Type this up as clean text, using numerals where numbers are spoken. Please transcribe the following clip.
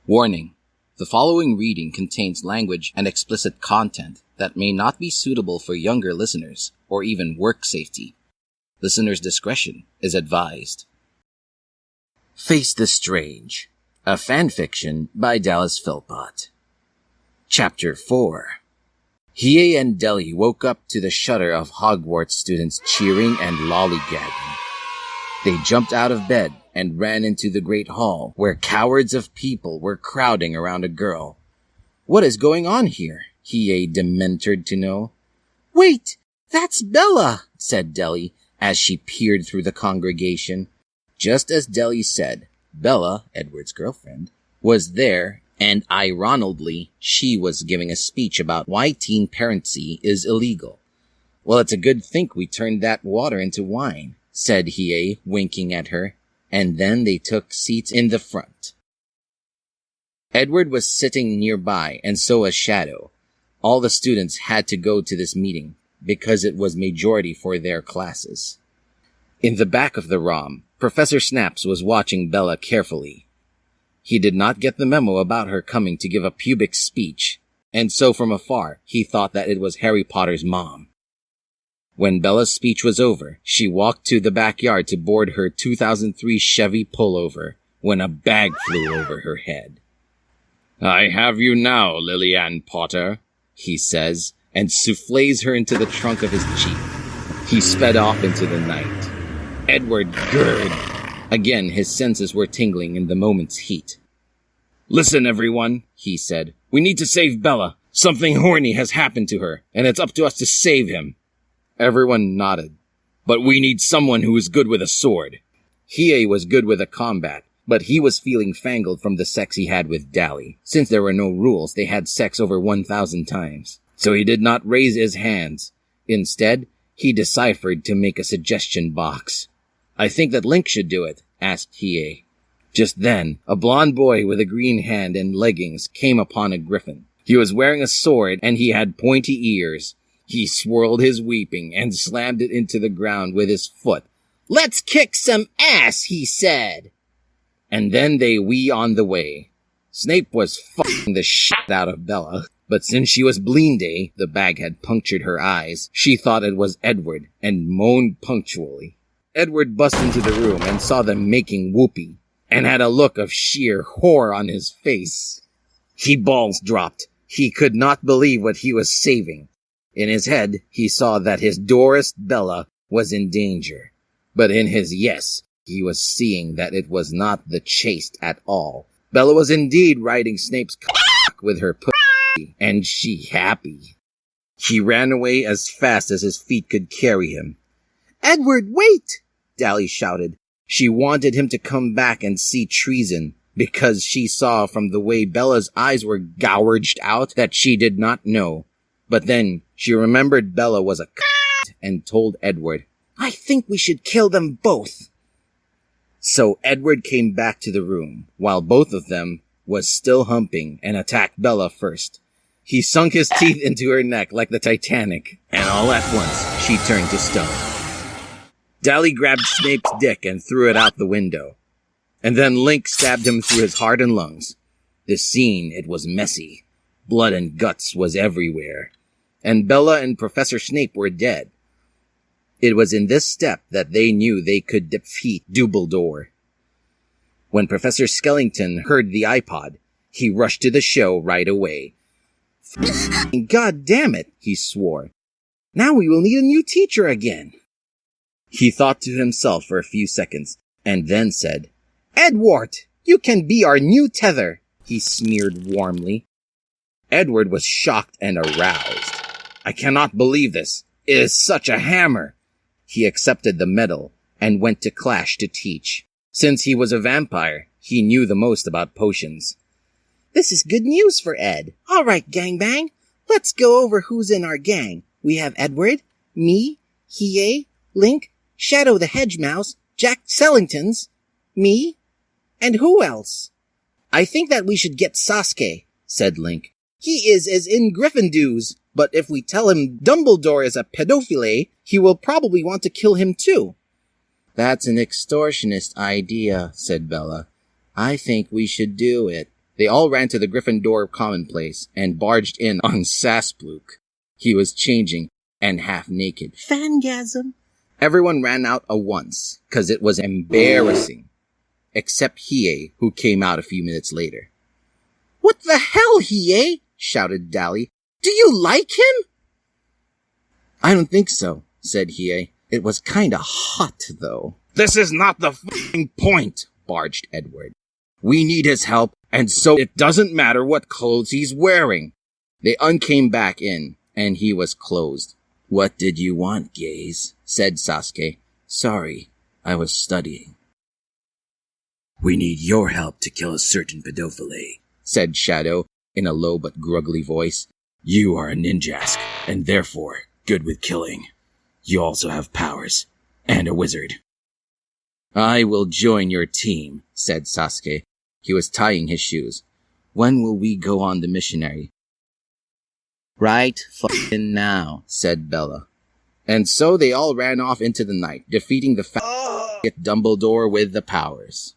Warning: the following reading contains language and explicit content that may not be suitable for younger listeners or even work safety. Listener's discretion is advised. Face the Strange, a fanfiction by Dallas Philpott. Chapter 4. Hiei and Deli woke up to the shudder of Hogwarts students cheering and lollygagging. They jumped out of bed and ran into the great hall, where cowards of people were crowding around a girl. "What is going on here?" Hiei demented to know. "Wait, that's Bella," said Deli, as she peered through the congregation. Just as Deli said, Bella, Edward's girlfriend, was there, and ironically, she was giving a speech about why teen parency is illegal. "Well, it's a good thing we turned that water into wine," said Hiei, winking at her, and then they took seats in the front. Edward was sitting nearby, and so was Shadow. All the students had to go to this meeting, because it was majority for their classes. In the back of the ROM, Professor Snaps was watching Bella carefully. He did not get the memo about her coming to give a pubic speech, and so from afar, he thought that it was Harry Potter's mom. When Bella's speech was over, she walked to the backyard to board her 2003 Chevy pullover when a bag flew over her head. "I have you now, Lily-Ann Potter," he says, and souffles her into the trunk of his Jeep. He sped off into the night. Edward gurred. Again, his senses were tingling in the moment's heat. "Listen, everyone," he said. "We need to save Bella. Something horny has happened to her, and it's up to us to save him." Everyone nodded. "But we need someone who is good with a sword." Hiei was good with a combat, but he was feeling fangled from the sex he had with Dali. Since there were no rules, they had sex over 1,000 times. So he did not raise his hands. Instead, he deciphered to make a suggestion box. "I think that Link should do it," asked Hiei. Just then, a blond boy with a green hand and leggings came upon a griffin. He was wearing a sword, and he had pointy ears. He swirled his weeping and slammed it into the ground with his foot. "Let's kick some ass," he said. And then they wee on the way. Snape was fucking the shit out of Bella, but since she was blinde, the bag had punctured her eyes. She thought it was Edward and moaned punctually. Edward bust into the room and saw them making whoopee, and had a look of sheer horror on his face. He balls dropped. He could not believe what he was saving. In his head, he saw that his Doris Bella was in danger. But in his yes, he was seeing that it was not the chaste at all. Bella was indeed riding Snape's cock with her pussy, and she happy. He ran away as fast as his feet could carry him. "Edward, wait!" Dali shouted. She wanted him to come back and see treason, because she saw from the way Bella's eyes were gouged out that she did not know. But then she remembered Bella was a c*** and told Edward, "I think we should kill them both." So Edward came back to the room, while both of them was still humping, and attacked Bella first. He sunk his teeth into her neck like the Titanic, and all at once she turned to stone. Dali grabbed Snape's dick and threw it out the window. And then Link stabbed him through his heart and lungs. The scene, it was messy. Blood and guts was everywhere. And Bella and Professor Snape were dead. It was in this step that they knew they could defeat Dumbledore. When Professor Skellington heard the iPod, he rushed to the show right away. "God damn it," he swore. "Now we will need a new teacher again." He thought to himself for a few seconds, and then said, "Edward, you can be our new tether," he sneered warmly. Edward was shocked and aroused. "I cannot believe this. It is such a hammer." He accepted the medal and went to Clash to teach. Since he was a vampire, he knew the most about potions. "This is good news for Ed. All right, gangbang. Let's go over who's in our gang. We have Edward, me, Hiei, Link, Shadow the Hedge Mouse, Jack Sellingtons, me, and who else?" "I think that we should get Sasuke," said Link. "He is as in Gryffindors, but if we tell him Dumbledore is a pedophile, he will probably want to kill him too." "That's an extortionist idea," said Bella. "I think we should do it. They all ran to the Gryffindor commonplace and barged in on Sasplook. He was changing and half naked. Fangasm. Everyone ran out at once, 'cause it was embarrassing. Except Hiei, who came out a few minutes later. "What the hell, Hiei?" shouted Dally. "Do you like him?" "I don't think so," said Hiei. "It was kinda hot, though." "This is not the f***ing point," barged Edward. "We need his help, and so it doesn't matter what clothes he's wearing." They came back in, and he was closed. "What did you want, Gaze?" said Sasuke. "Sorry, I was studying." "We need your help to kill a certain pedophile," said Shadow in a low but gruggly voice. "You are a ninjask, and therefore good with killing. You also have powers, and a wizard." "I will join your team," said Sasuke. He was tying his shoes. "When will we go on the missionary?" "Right f***ing now," said Bella. And so they all ran off into the night, defeating the fat Dumbledore with the powers.